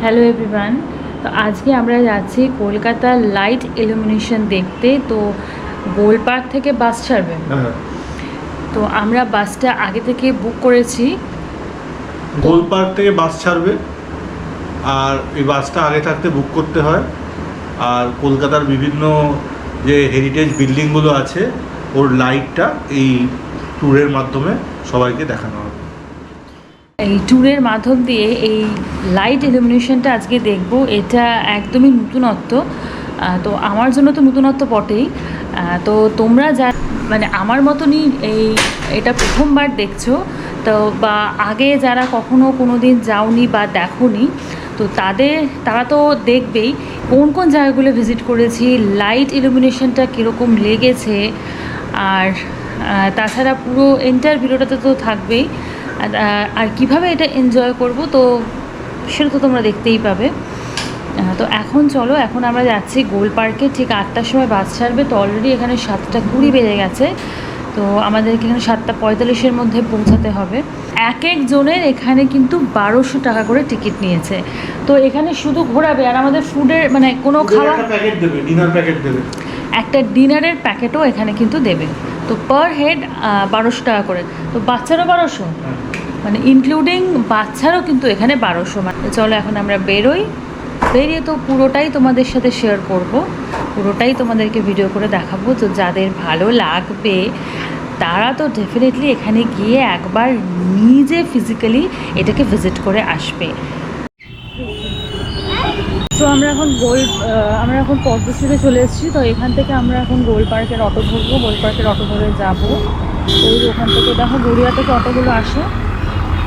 Hello everyone. তো আজকে আমরা যাচ্ছি কলকাতা লাইট ইলুমিনেশন দেখতে। তো গোল পার্ক থেকে বাস ছাড়বে। তো আমরা বাসটা আগে থেকে বুক করেছি। গোল পার্ক থেকে বাস ছাড়বে, আর এই বাসটা আগে থাকতে বুক করতে হয়। আর কলকাতার বিভিন্ন যে হেরিটেজ বিল্ডিংগুলো আছে ওর লাইটটা এই ট্যুরের মাধ্যমে সবাইকে দেখানো হবে। এই ট্যুরের মাধ্যম দিয়ে এই লাইট ইলুমিনেশনটা আজকে দেখব। এটা একদমই নতুনত্ব। তো আমার জন্য তো নতুনত্ব বটেই। তো তোমরা যা মানে আমার মতনই এটা প্রথমবার দেখছো, তো বা আগে যারা কখনো কোনো দিন যাওনি বা দেখোনি, তো তারা তো দেখবেই কোন কোন জায়গাগুলো ভিজিট করেছি, লাইট ইলুমিনেশনটা কীরকম লেগেছে। আর তাছাড়া পুরো এন্টার ভিডিওটাতে তো থাকবেই। আর কিভাবে এটা এনজয় করব তো সেটা তো তোমরা দেখতেই পাবে। তো এখন চলো, এখন আমরা যাচ্ছি গোল পার্কে। ঠিক 8টার সময় বাস ছাড়বে। তো অলরেডি এখানে 7টা 20 বেজে গেছে। তো আমাদেরকে এখানে 7টা 45-এর মধ্যে পৌঁছাতে হবে। এক একজনের এখানে কিন্তু 1200 টাকা করে টিকিট নিয়েছে। তো এখানে শুধু ঘোরাবে আর আমাদের ফুডের মানে কোনো খাওয়া প্যাকেট দেবে, ডিনার প্যাকেট দেবে, একটা ডিনারের প্যাকেটও এখানে কিন্তু দেবে। তো পার হেড 1200 টাকা করে। তো বাচ্চারও 1200, মানে ইনক্লুডিং বাচ্চারও কিন্তু এখানে 1200। মানে চলো এখন আমরা বেরিয়ে তো পুরোটাই তোমাদের সাথে শেয়ার করব, পুরোটাই তোমাদেরকে ভিডিও করে দেখাবো। তো যাদের ভালো লাগবে তারা তো ডেফিনেটলি এখানে গিয়ে একবার নিজে ফিজিক্যালি এটাকে ভিজিট করে আসবে। তো আমরা এখন পদ্মশ্রীতে চলে এসেছি। তো এখান থেকে আমরা এখন গোল পার্কের অটো ধরবো, গোল পার্কের অটো ধরে যাবো। তো ওখান থেকে দেখো গড়িয়া থেকে অটোগুলো আসে।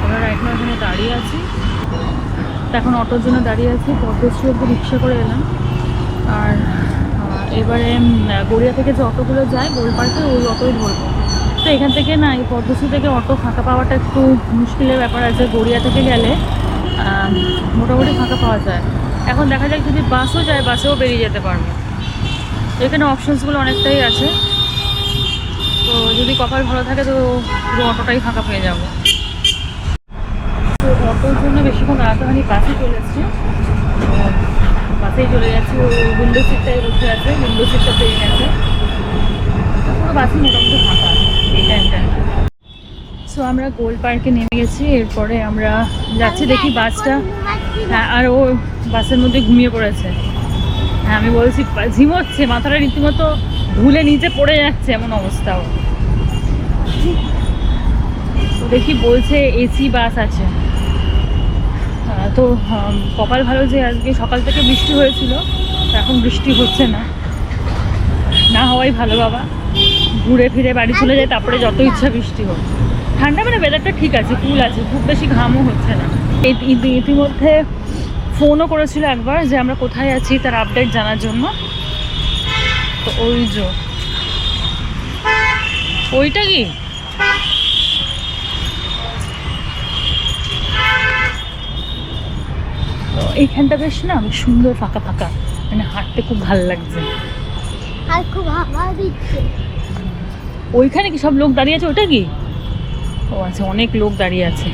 আমরা রাইট নাও এখানে দাঁড়িয়ে আছি। তো এখন অটোর জন্য দাঁড়িয়ে আছি। পদ্মশ্রী অব্দি রিক্সা করে এলাম। আর এবারে গড়িয়া থেকে যে অটোগুলো যায় গোল পার্কে ওই অটোই ধরবো। তো এখান থেকে না, এই পদ্মশ্রী থেকে অটো ফাঁকা পাওয়াটা একটু মুশকিলের ব্যাপার আছে। গড়িয়া থেকে গেলে মোটামুটি ফাঁকা পাওয়া যায়। এখন দেখা যাক যদি বাসও যায়, বাসেও বেরিয়ে যেতে পারবো। এখানে অপশানসগুলো অনেকটাই আছে। তো যদি কপাল ভালো থাকে তো পুরো অটোটাই ফাঁকা পেয়ে যাবো। তো অটোর জন্য বেশিক্ষণ দাঁড়াতে হয়নি, বাসে চলে এসছি। বাসেই চলে যাচ্ছি। ও উইন্ডো সিটটাই বসে আছে, উইন্ডো সিটটা পেয়ে গেছে। পুরো বাসই মোটামুটি ফাঁকা এই টাইমটায়। সো আমরা গোল পার্কে নেমে গেছি। এরপরে আমরা যাচ্ছি, দেখি বাসটা। হ্যাঁ, আর ও বাসের মধ্যে ঘুমিয়ে পড়েছে। হ্যাঁ, আমি বলছি ঝিমোচ্ছে, মাথাটা রীতিমতো ভুলে নিচে পড়ে যাচ্ছে এমন অবস্থাও। তো দেখি বলছে এসি বাস আছে। তো কপাল ভালো যে আজকে সকাল থেকে বৃষ্টি হয়েছিল, এখন বৃষ্টি হচ্ছে না। না হওয়াই ভালো বাবা, ঘুরে ফিরে বাড়ি চলে যায়, তারপরে যত ইচ্ছা বৃষ্টি হোক। ঠান্ডা মানে ওয়েদারটা ঠিক আছে, কুল আছে, খুব বেশি ঘামও হচ্ছে না। ইতিমধ্যে ফোনও করেছিল একবার যে আমরা কোথায় আছি তার আপডেট জানার জন্য। তো ওইটা কি তো এইখানটা বেশ না, বেশ সুন্দর ফাঁকা ফাঁকা, মানে হাঁটতে খুব ভালো লাগছে। আর খুব হাওয়া দিচ্ছে। ওইখানে কি সব লোক দাঁড়িয়ে আছে? ওইটা কি? ও আচ্ছা, অনেক লোক দাঁড়িয়ে আছে।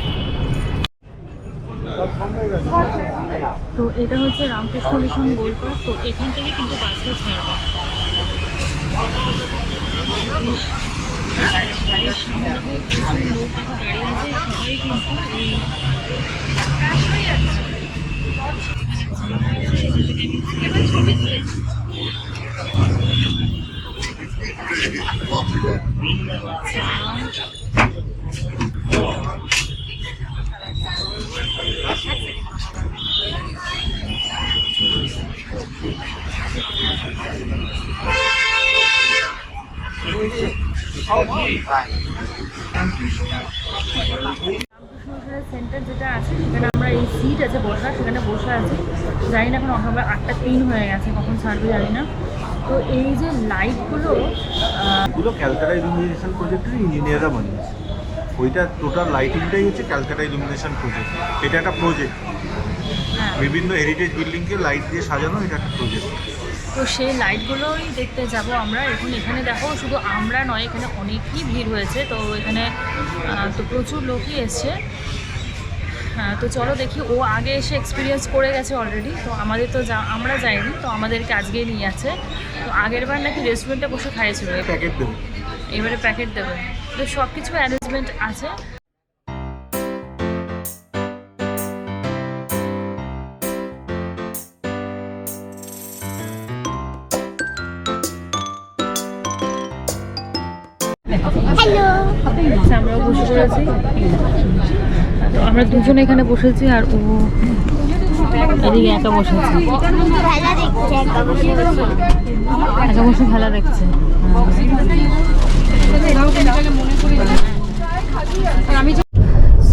তো এটা হচ্ছে রামকৃষ্ণ মিশন গোল পার্ক। তো এখান থেকে কিন্তু বাসটা ছাড়বে। সেন্টার যেটা আছে সেখানে আমরা এই সিট আছে বসার, সেখানে বসে আছি। জানি না এখন আমরা 8টা 3 হয়ে গেছে, কখন ছাড়বে জানি না। তো এই যে লাইটগুলো ক্যালকাটা ইলুমিনেশন প্রজেক্টের ইঞ্জিনিয়াররা বানিয়েছে। ওইটা টোটাল লাইটিংটাই হচ্ছে ক্যালকাটা ইলুমিনেশন প্রজেক্ট। এটা একটা প্রজেক্ট, বিভিন্ন হেরিটেজ বিল্ডিংকে লাইট দিয়ে সাজানো, এটা একটা প্রজেক্ট। তো সেই লাইটগুলোই দেখতে যাব আমরা। এখানে দেখো শুধু আমরা নয়, এখানে অনেকই ভিড় হয়েছে। তো এখানে তো প্রচুর লোকই এসছে। হ্যাঁ, তো চলো দেখি, ও আগে এসে এক্সপিরিয়েন্স করে গেছে অলরেডি, তো আমাদের তো আমরা যাইনি, তো আমাদেরকে আজকেই নিয়ে যাচ্ছে। তো আগের বার নাকি রেস্টুরেন্টে বসে খাইয়েছিল, প্যাকেট দেবো। এবারে প্যাকেট দেবে। তো সব কিছু অ্যারেঞ্জমেন্ট আছে। হ্যালো। আমরাও বসে পড়েছি, তো আমরা দুজনে এখানে বসেছি আর ও এদিকে একা বসেছে, খেলা দেখছে একা বসে বসে। একা বসে খেলা দেখছে।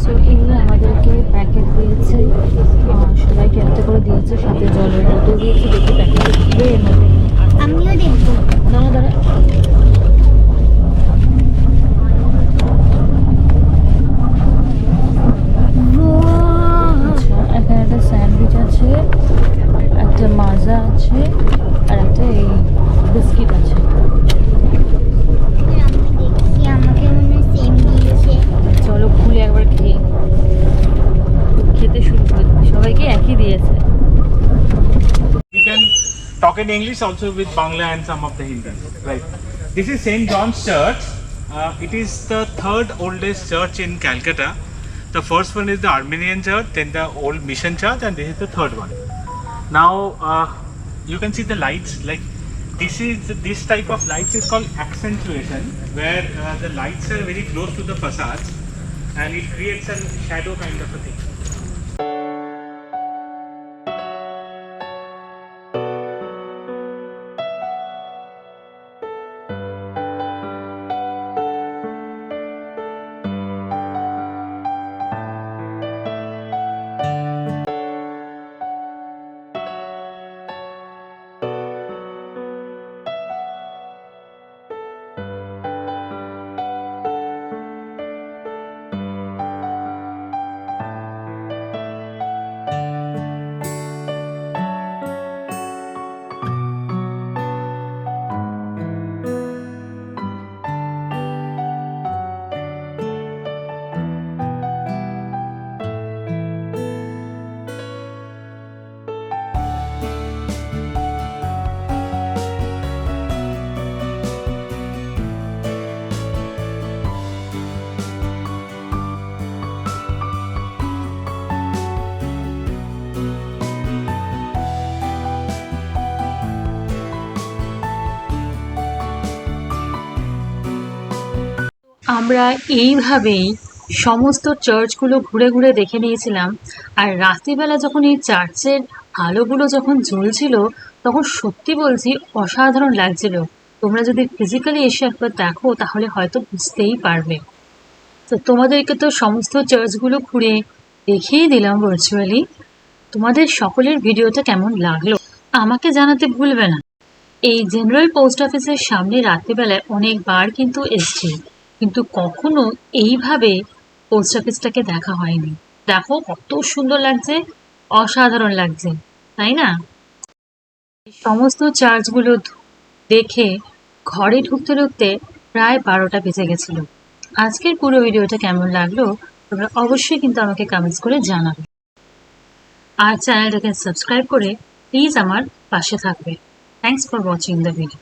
সো এগুলো আমাদেরকে প্যাকেট দিয়েছে, সবাইকে একটা করে দিয়েছে, সাথে জলের বোতল দিয়েছে। দেখি প্যাকেটে খুলে এর মধ্যে আমিও দেখবো। দাঁড়া দাঁড়া, আচ্ছা এখানে একটা স্যান্ডউইচ আছে, একটা মাজা আছে, আর একটা এই বিস্কিট আছে। আমি দেখছি আমাকে মনে হয় সেম দিয়েছে। চলো খুলে একবার খেতে শুরু করে দিই। সবাইকে একই দিয়েছে। We can talk in English also with Bangla and some of the Hindi. Right. This is St. John's Church. It is the third oldest church in Calcutta. The first one is the Armenian church, then the old mission church, and this is the third one. Now you can see the lights. Like this type of lights is called accentuation, where the lights are very close to the facades, and it creates a shadow kind of a thing. আমরা এইভাবেই সমস্ত চার্চগুলো ঘুরে ঘুরে দেখে নিয়েছিলাম। আর রাত্রিবেলা যখন এই চার্চের আলোগুলো যখন জ্বলছিল, তখন সত্যি বলছি অসাধারণ লাগছিল। তোমরা যদি ফিজিক্যালি এসে একবার দেখো তাহলে হয়তো বুঝতেই পারবে। তো তোমাদেরকে তো সমস্ত চার্চগুলো ঘুরে দেখিয়ে দিলাম ভার্চুয়ালি। তোমাদের সকলের ভিডিওটা কেমন লাগলো আমাকে জানাতে ভুলবে না। এই জেনারেল পোস্ট অফিসের সামনে রাত্রিবেলায় অনেকবার কিন্তু এসছি, কিন্তু কখনো এইভাবে পোস্ট অফিসটাকে দেখা হয়নি। দেখো কত সুন্দর লাগছে, অসাধারণ লাগছে, তাই না? সমস্ত চার্চগুলো দেখে ঘরে ঢুকতে ঢুকতে প্রায় 12টা বেজে গেছিল। আজকের পুরো ভিডিওটা কেমন লাগলো তোমরা অবশ্যই কিন্তু আমাকে কমেন্টস করে জানাবে। আর চ্যানেলটাকে সাবস্ক্রাইব করে প্লিজ আমার পাশে থাকবে। Thanks for watching the video.